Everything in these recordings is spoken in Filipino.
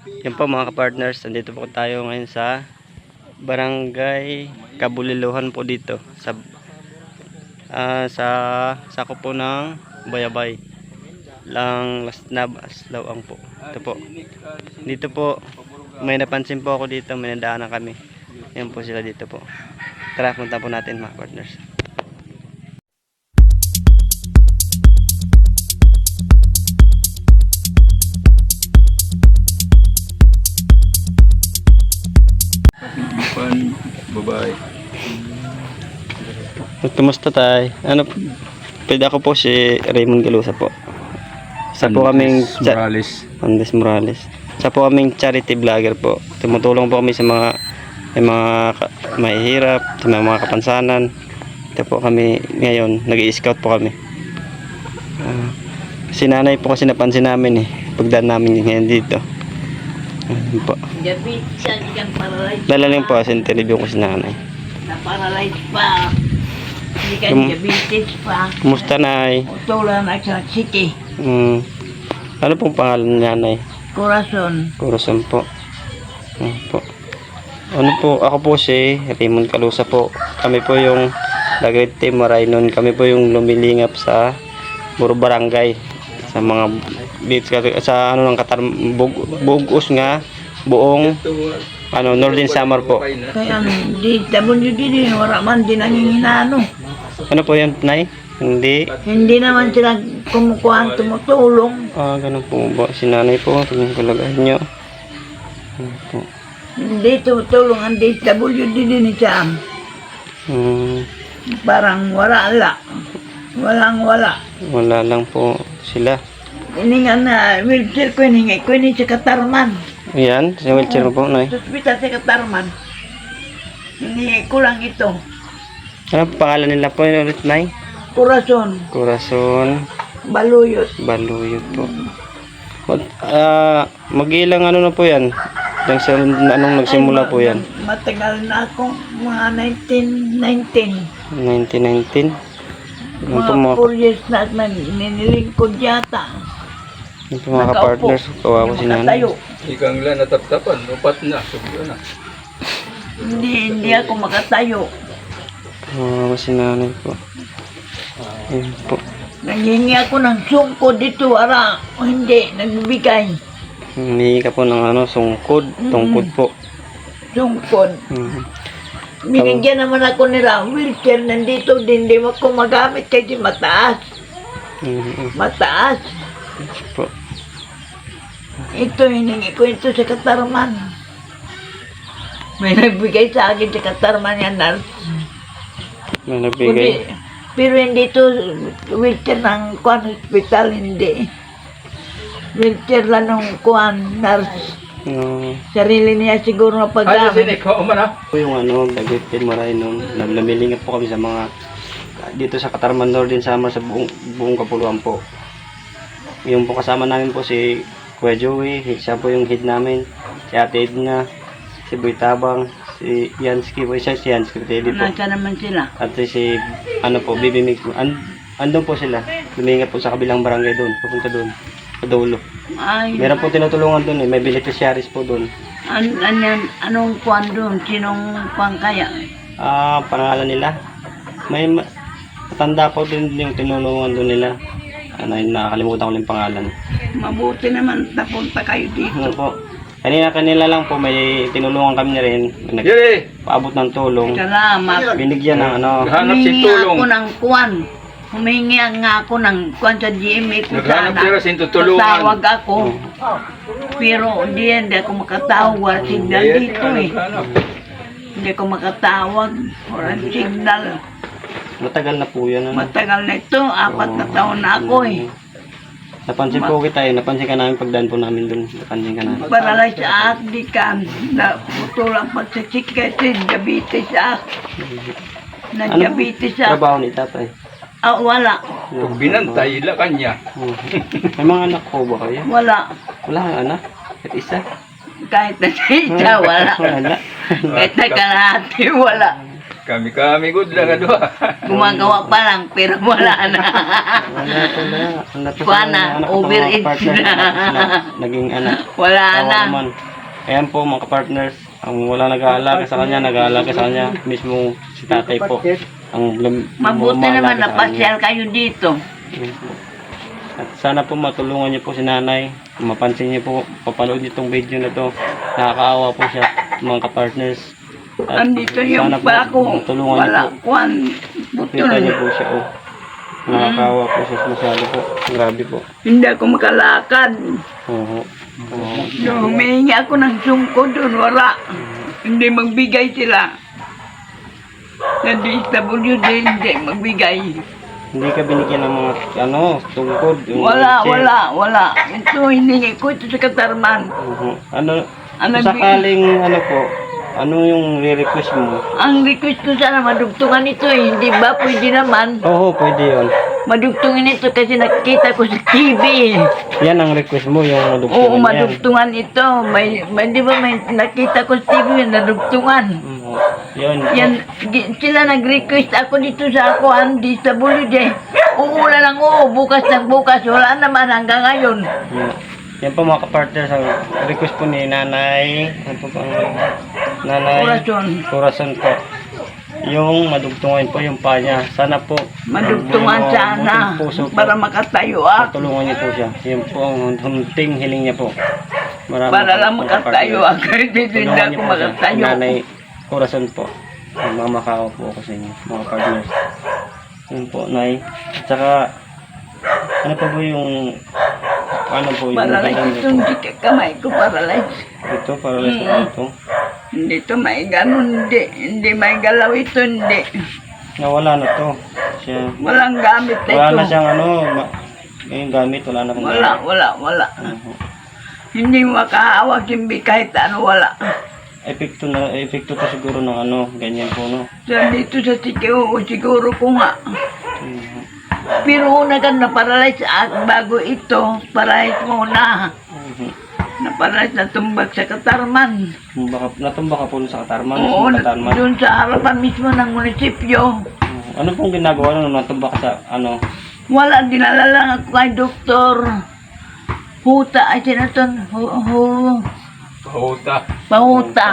Yan po mga kapartners, nandito po tayo ngayon sa Barangay Kabuliluhan po dito sa sako po ng Bayabay lang Lasnab Aslawang po. Ito po. Dito po may napansin po ako dito, may nadaanan kami. Yan po sila dito po. Tara, punta po natin mga partners. Babae. Kumusta tay? Ano, pwede ako po si Raymond Galusa po. Sa po kaming Andes Morales. Sa po kaming charity vlogger po. Tumutulong po kami sa mga mahihirap, sa mga kapansanan. Ito po kami ngayon, nag-i-scout po kami. Si nanay po kasi napansin namin pagdaan namin ngayon dito. Po. Gabi siya, di kang paralyzed. Lalalim po sa interview ko si nanay. Na-paralyzed pa. Hindi ka diabetes pa. Kumusta nay? Utulan at sa city. Ano pong pangalan ni nanay? Corazon. Corazon po. Po. Ano po, ako po si Raymond Galusa po. Kami po yung Lagrit Team Marainon. Kami po yung lumilingap sa Buro Barangay. Sa mga beach, sa ano ng Bugos nga buong Northern Samar po. Kaya DWD din, wala man din nanginginano. Ano po yan, nay? Hindi naman sila kumukuha, tumutulong. Ganun po ba? Si nanay po, tingnan ko lagay nyo. Po. Hindi tumutulong ang DWD din siya. Parang wala. Wala lang po sila. Ini nga na wheelchair ko ini sa Katarman. Yan, sa wheelchair po, nay. Sa hospital sa Katarman. Ini ko lang ito. Ano pangalan nila po yun ulit, nay? Corazon. Baluyot po. Mag-ilang ano na po yan? Anong nagsimula po yan? Matagal na ako, mga 1919. 1919? Mga 4 years na ninilingkod yata. Ito mga partners, kawawa si nanay. Ikang lang nataptapan, upat na, subiyo na. Hindi ako makatayo. Kawawa si nanay po. Ayan po. Nanghingi ako ng sungkod dito, hindi, nagbibigay. Humingi ka po ng tungkod po. Sungkod. Binigyan naman ako nila, wheelchair nandito din, di mo ko magamit kasi mataas. Mataas. Po. Ito, hiningi ko ito sa Katarman. May nagbigay sa akin sa Katarman yan, nurse. May nagbigay. Pero hindi ito wheelchair ng Kuan Hospital, hindi. Wheelchair lang ng Kuan, nurse. Sarili niya siguro na paggamit. Yung Lagrit Team Marainon, namilingap po kami sa mga dito sa Katarman Northern Samar sa buong Kapuluan po. Yung po kasama namin po si Kuya Joey, siya po yung head namin, si Ate Edna, si Boy Tabang, si Yansky po, si Yansky Teddy po. Nasa naman sila. At si Bibi Mix. Andun po sila, lumingap po sa kabilang barangay doon, pupunta doon, sa dulo. Meron po tinutulungan doon may beneficiaries po doon. Anong kuan doon? Sinong kuan kaya? Pangalan nila. May matanda po din yung tinulungan doon nila. Nakakalimutan ko yung pangalan. Mabuti naman napunta kayo dito. Ano po? Kanila lang po may tinulungan kami na rin. Paabot ng tulong. Salamat. Binigyan ng Humingi ako ng kuan. Humingi nga ako ng kuan sa GMA ko sana. Tatawag ako. Pero hindi ako makatawag. Signal dito Hindi ako makatawag. Walang signal. Matagal na po yan. Matagal na ito. 4 na taon na ako Napansin po kita napansin ka namin pagdaan po namin doon. Napansin ka namin. Paralay sa akdikan. Putulang pagsasik kasi diabetes diabetes Trabaho ni tatay? Wala. Pag binantay, ila kanya. May mga anak ko ba kayo? Wala. Wala kang anak? At isa? Kahit na isa, wala. Wala. Kahit na kalahati, wala. Kami good lang ano. Gumagawa pa lang, pero wala na. Wala pala. Wala pa Kuha sila na, anak ng mga overage partners. na. Naging anak. Wala Tawa na. naman. Ayan po mga partners, ang wala nag-aalaga sa kanya, nag-aalaga sa kanya, mismo si tatay po. Mabuti naman umaalaga sa napasyal kayo dito. kanya. At sana po matulungan niyo po si nanay. Kung mapansin niyo po, papanood niyo itong video na to. Nakakaawa po siya mga kapartners. At Andito yung sana po pa ako. matulungan niyo Wala po. kuhan. Kita niyo Butol. po siya. Oh. Nakakaawa po siya masyado po. Grabe po. Hindi ako makalakad. Oo. Oo. Humingi ako ng sungko doon. Wala. Hindi magbigay sila. Sa DSWD, hindi magbigay. Hindi ka binigyan ng mga tungkod. yung Wala, wheelchair. wala. Ito, hiningi ko ito sa Katarman. Ano, Ano, kung sakaling po, ano yung re-request mo? Ang request ko sana madugtungan ito eh. Hindi ba? Pwede naman. Oo, pwede yun. Madugtungin ito kasi nakita ko sa TV. Yan ang request mo, yung madugtungan Oo, yan. madugtungan ito. Di ba may nakita ko sa TV yung nadugtungan? Oo. Yun. Yan, sila nag-request ako dito sa ako, Andy, sa Bulide. Uulan lang, bukas ng bukas. Wala naman hanggang ngayon. Yan po mga kapartners, ang request po ni Nanay. Ano po bang Nanay? Corazon. Corazon po. Yung madugtungan po yung pa niya. Sana po. Madugtungan yung sana buting puso po, para makatayo ako. tulungan niyo po siya. Yun po ang hunting hiling niya po. Para lang makatayo ako. Hindi Tulungan ako niyo po siya. makatayo. Nanay Corazon po. Mamakao po ako sa inyo, mga partners. Yun po, Nay. At saka, ano pa po yung Paralyze ito, hindi ka kamay ko paralyze. ito, paralyzed na ito. Hindi ito may ganun, hindi may galaw ito, hindi. Nawala na to. Siya, Walang gamit ito. wala na siyang yung gamit, wala na kung Wala. Hindi makahawak yung kahit ano, wala. Epekto to siguro ng ganyan po, no? So, dito sa siguro ko nga. Mhm. Pero una ka na-paralyze bago ito, paralyze muna. Mhm. Na-paralyze na tumbag sa Katarman. Baka, natumba ka po sa Katarman, Oo, sa Katarman. doon sa harapan mismo ng munisipyo. Mhm. Ano pong ginagawa nung natumba ka sa Wala, dinala lang ako kay Doktor Huta, ay sinaton, Pahuta. Pahuta,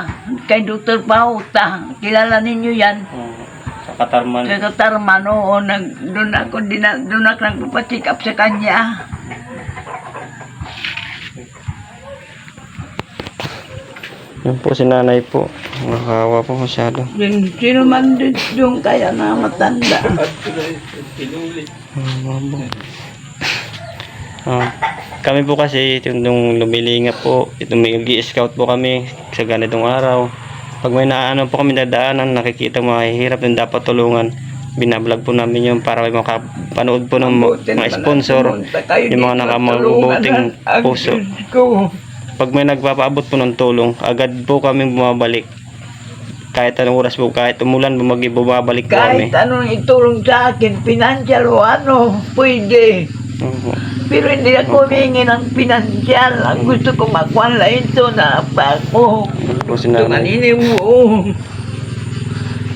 kay Doktor Pahuta. Kilala ninyo yan. sa Katarman? Sa Katarman, oo, doon ako nagpapacheck up sa kanya. Yan po si nanay po. Nakawa po masyado. Sino man doon kaya na matanda. Kami po kasi nung lumilingap po, mag-i-scout po kami sa ganitong araw. Pag may naano po kami dadaanan, nakikita mahihirap yung dapat tulungan, binablog po namin yung para may makapanood po ng mga sponsor, yung mga nakamabuting puso. Pag may nagpapaabot po ng tulong, agad po kami bumabalik. Kahit anong oras po, kahit umulan, bumabalik po kami. Kahit anong itulong sa akin, financial o ano, pwede. Pero hindi ako humingi ng financial. Ang gusto ko makuha lang ito na pa ako. Po si Ito nanay. kanini mo.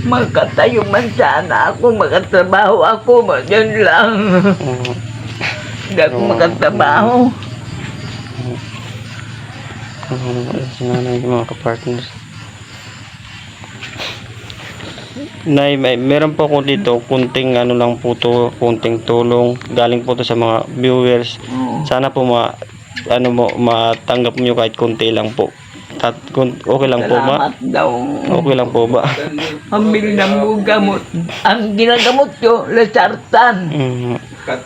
Magkatayo man sana ako, magkatrabaho ako, yan lang. Hindi ako magkatrabaho. Si nanay, mga kapartners. Nay, meron po ko dito kunting lang po to, kunting tulong galing po to sa mga viewers. Sana po matanggap niyo kahit kunti lang po. Okay lang po ba? Salamat daw. Okay lang po ba? Ang bili ng gamot. Ang ginagamot ko, Lasartan. Mhm.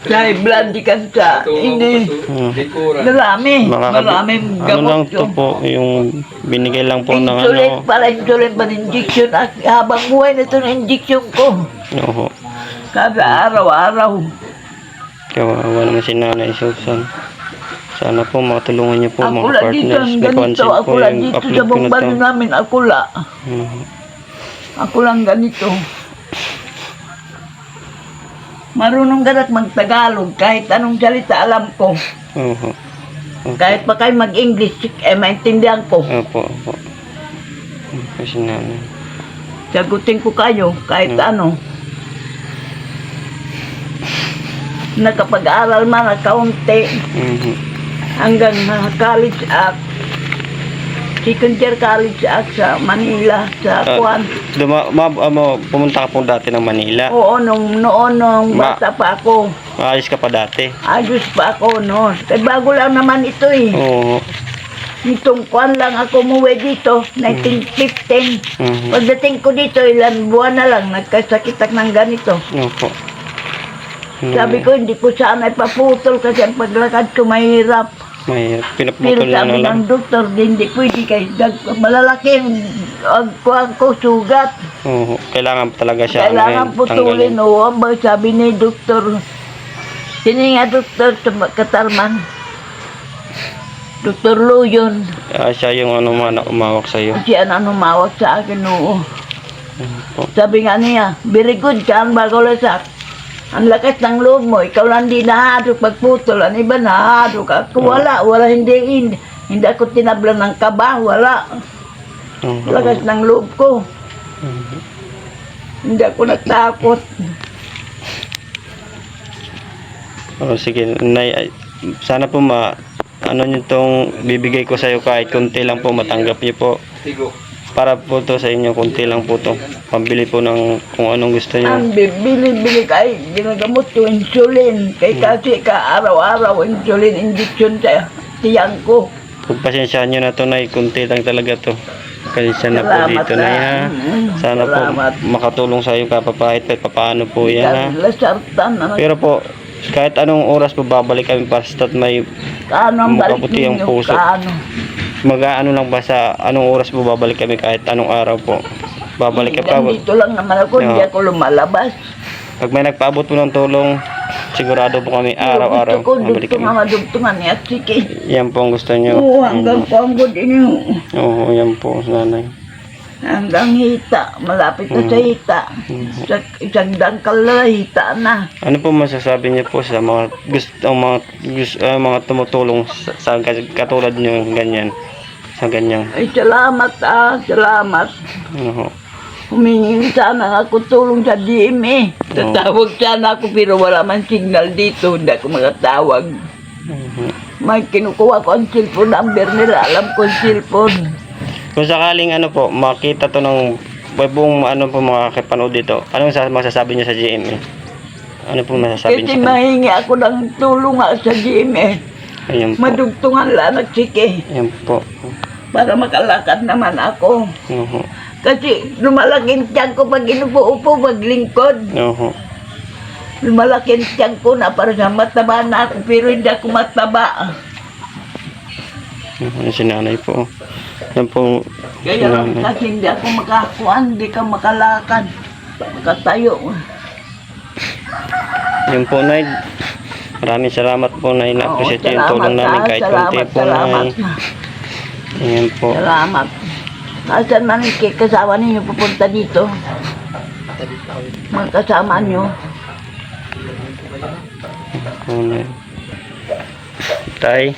Sa blood di kansa. Ini. Likuran. Marami. Maraming lang gamot to ko. po yung binigay lang po ng Insulin pala, insulin pa injection. Habang buhay na ito ng injection ko. Oo. Kada araw-araw. Kawawa naman si Nanay Susan. Sana po matulungan niyo po Ako mga lang dito partners. ang ganito. Ako lang dito sa bambano namin. Ako lang. Mhm. Ako lang ganito. Marunong ganat mag-Tagalog. Kahit anong salita alam ko. Oo. Kahit pa kayo mag-English, maintindihan ko. Opo. Kasi nanay. sagutin ko kayo kahit ano. Nakapag-aral man na kaunti hanggang college at second year college at sa Manila, sa Kuan. Pumunta ka po dati ng Manila. Oo, noon bata pa ako. Maalis ka pa dati. Ayos pa ako, no. Kaya bago lang naman ito eh. Oo. Nitong Kuan lang ako umuwi dito, 1915. Pagdating ko dito, ilan buwan na lang, nagkasakit ako ng ganito. Opo. Sabi ko, hindi ko sana ipaputol kasi ang paglakad ko mahirap. May Pero pinaputol na sabi lang. ng doktor, hindi pwede kayo. Malalaki ang kuwan ko, sugat. Oo. Kailangan talaga siya. Kailangan putulin. Oo, sabi ni doktor. Sino nga doktor sa Katarman? Doktor Luyon. Siya yung umawak sa'yo. Siya na numawag sa akin, oo. Opo. Sabi nga niya, very good ka, ang bago lasak. Ang lakas ng loob mo, ikaw lang di nahadok pagputol, ang iba nahadok. Ako wala, hindi ako tinablan ng kaba, wala. Lakas ng loob ko. Hindi ako natakot. Sige, Nay, sana po ano nyo tong bibigay ko sa'yo kahit konti lang po, matanggap nyo po. Tigo. Para po to sa inyo, konti lang po to. Pambili po ng kung anong gusto nyo. Ang bibili kay ginagamot ko insulin. Kay kasi ka araw-araw insulin injection sa tiyang ko. Pagpasensyahan nyo na to, Nay, konti lang talaga to. Pasensya na po Salamat dito, na. Nay, ha. Sana po Salamat. makatulong sa iyo kapapahit kahit papaano po yan, ha. Lasartan na. Pero po, kahit anong oras po babalik kami para sa may Kaano ang balik makabuti ang ninyo? puso. Kaano? Mag-ano lang ba sa anong oras po babalik kami kahit anong araw po. Babalik ka pa. Dito lang naman ako, hindi Oo. ako lumalabas. Pag may nagpaabot po ng tulong, sigurado po kami araw-araw Gusto ko, babalik kami. dugtungan niya, sige. Yan po ang gusto nyo. Oo, hanggang panggod inyo. Oo, yan po, nanay. Hanggang hita, malapit na sa hita. Isang dangkal na hita na. Ano po masasabi niyo po sa mga mga tumutulong sa katulad niyo ganyan? Sa ganyan. Ay, salamat salamat. Oo. Humingi sana ako tulong sa GMA. Tatawag sana ako pero wala man signal dito, hindi ako makatawag. May kinukuha ko ang cellphone number nila, alam ko ang cellphone. Kung sakaling po, makita to ng buong po mga kapanood dito, anong masasabi niyo sa GMA? Ano po masasabi Kasi niyo sa kanila? mahingi ako ng tulong sa GMA. Ayun po. Madugtungan lang sige. Ayun po. Para makalakad naman ako. Oo. Kasi lumalaking tiyan ko pag inupo-upo, maglingkod. Oo. Lumalaking tiyan ko na para sa mataba na ako, pero hindi ako mataba. Si nanay po. Yan po. Kaya lang kasi hindi ako makakuan, hindi ka makalakad. Makatayo. Yun po, Nay. Maraming salamat po, Nay. Na-appreciate yung tulong namin kahit konti po, Nay. Ayan po. Salamat. Nasaan man yung kasama ninyo pupunta dito? Mga kasama nyo. Nay. Tay,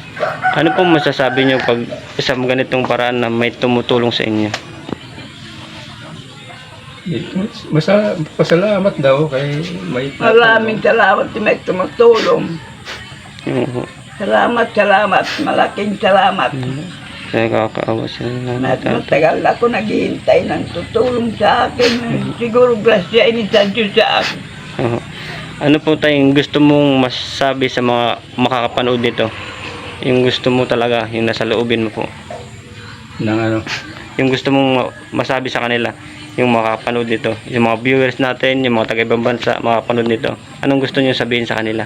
ano po masasabi niyo pag sa ganitong paraan na may tumutulong sa inyo? Pasalamat daw kay may Maraming salamat sa may tumutulong. Oo. Salamat. Malaking salamat. Kaya kakaawa sila ng Matagal ako naghihintay ng tutulong sa akin. Siguro grasya ini sa Diyos sa akin. Oo. Ano po tayong gusto mong masasabi sa mga makakapanood nito? Yung gusto mo talaga, yung nasa loobin mo po. ng ano. Yung gusto mong masabi sa kanila, yung makakapanood nito. Yung mga viewers natin, yung mga taga-ibang bansa, makakapanood nito. Anong gusto niyo sabihin sa kanila?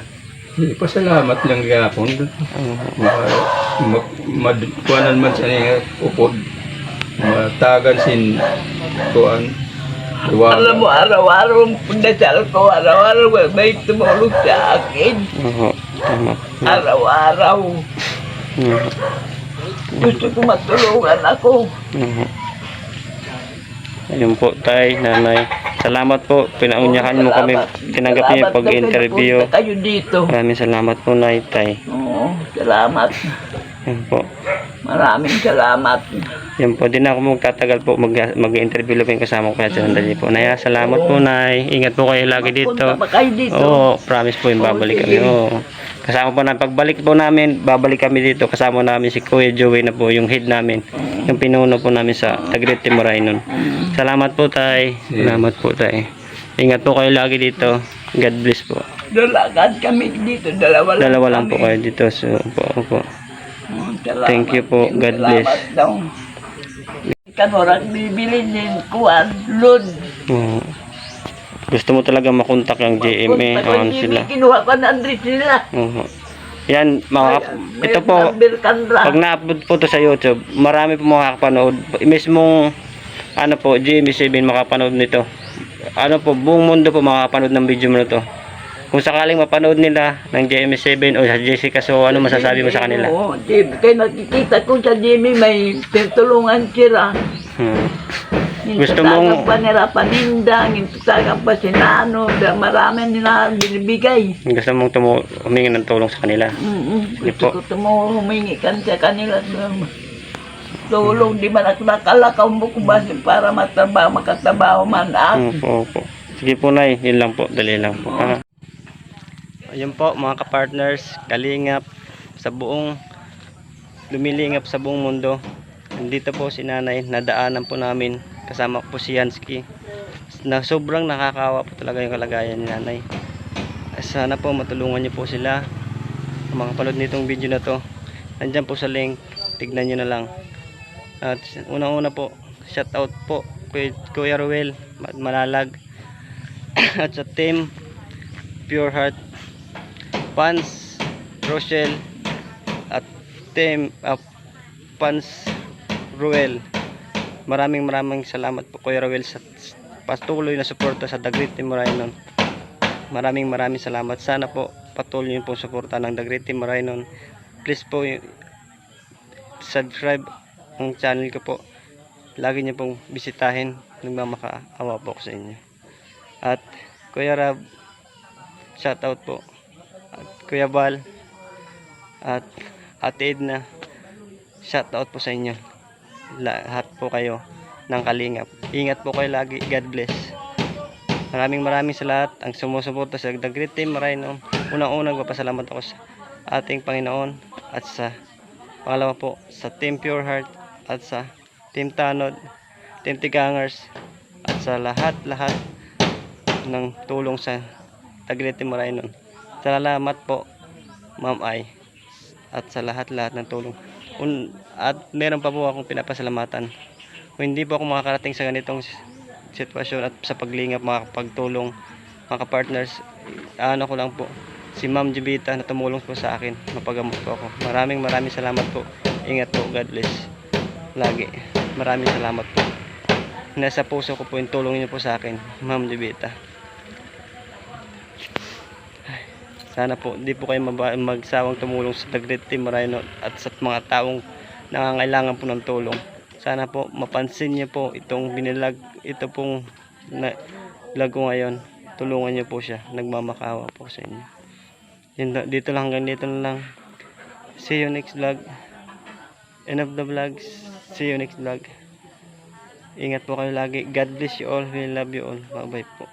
Pasalamat lang gapon. Kuanan man sa niya upod. Matagan sin kuan. Alam mo, araw-araw ang pagdasal ko, araw-araw may tumulong sa akin. Oo, tama. Araw-araw. Oo. Gusto ko matulungan ako. Oo. Ayun po, tay, nanay. Salamat po, pinaunyahan mo kami, tinanggap niyo yung pag-interview. Salamat na kayo dito. Maraming salamat po, nay, tay. Oo, salamat. Ayun po. Maraming salamat. Yan po, din ako magtatagal po, mag-interview lang po yung kasama ko kaya sandali po. Naya, salamat po, Nay. Ingat po kayo lagi dito. Punta ba kayo dito? Oo, promise po yung babalik kami. sige. Oo. Kasama po namin, pagbalik po namin, babalik kami dito. Kasama namin si Kuya Joey na po, yung head namin. Yung pinuno po namin sa Tagrete Moraynon. Salamat po, Tay. Salamat po, Tay. Ingat po kayo lagi dito. God bless po. Dalagan kami dito. Dalawa lang po kayo dito. So, po. Salamat. Thank you po. God bless. Salamat daw. Kanurang bibili din kuwan, load. Oo. Gusto mo talaga makontak ang GMA. Punta ko, Ano sila. kinuha ko na address nila. Oo. Yan, May ito po, number ka na. pag na-upload po to sa YouTube, marami po makakapanood. Mismong, ano po, GMA7 makapanood nito. Ano po, buong mundo po makapanood ng video mo na to. Kung sakaling mapanood nila ng GMA7 o sa Jessica, so ano masasabi mo sa kanila? Oo, kaya nakikita ko sa Jimmy may tutulungan sila. Gusto mong- pa nila paninda, gintasagan pa si Nano, marami nila binibigay. Gusto mong humingi ng tulong sa kanila? Sige Gusto po. ko humingi kan sa kanila. Tulong, di man ako nakalakaw mo kung basi para makatrabaho man ako. Opo. Sige po, Nay. Yun lang po. Dali lang po. Ha? Ayun po, mga kapartners, kalingap sa buong, lumilingap sa buong mundo. Nandito po si Nanay. Nadaanan po namin. Kasama po si Yansky. Na sobrang nakakawa po talaga yung kalagayan ni Nanay. Sana po matulungan niyo po sila. Ang makapanood nitong video na to, nandyan po sa link. Tignan nyo na lang. At unang-una po, shout out po kay Kuya Ruel Malalag at sa team Pure Heart Pans Rochelle at team Pans Ruel. Maraming salamat po Kuya Ruel sa patuloy na suporta sa Tagrete Moraynon. Maraming salamat. Sana po patuloy niyo po suporta ng Tagrete Moraynon. Please po subscribe ang channel ko po. Lagi niyo pong bisitahin. Nagmamakaawa po ako sa inyo. At Kuya Rab, shout out po. At Kuya Bal at Ate Edna, shout out po sa inyo. Lahat po kayo ng kalingap. Ingat po kayo lagi. God bless. Maraming sa lahat ang sumusuporta sa Tagrete Moraynon. Unang-unang magpasalamat ako sa ating Panginoon at sa pangalawa po sa Team Pure Heart at sa Team Tanod, Team Tigangers at sa lahat ng tulong sa Tagrete Moraynon. Salamat po Ma'am Ay at sa lahat ng tulong. At meron pa po akong pinapasalamatan. Kung hindi po ako makakarating sa ganitong sitwasyon at sa paglingap, makakapagtulong, mga partners, ano ko lang po si Ma'am Jubita na tumulong po sa akin, mapagamot po ako. Maraming salamat po. Ingat po. God bless lagi. Maraming salamat po. Nasa puso ko po yung tulong niyo po sa akin, Ma'am Jubita. Sana po hindi po kayo magsawang tumulong sa Tagrete Moraynon at sa mga taong nangangailangan po ng tulong. Sana po mapansin niyo po itong binilag, ito pong vlog ko ngayon. Tulungan niyo po siya. Nagmamakaawa po sa inyo. Dito lang, hanggang dito lang. See you next vlog. End of the vlog. See you next vlog. Ingat po kayo lagi. God bless you all. We love you all. Bye bye po.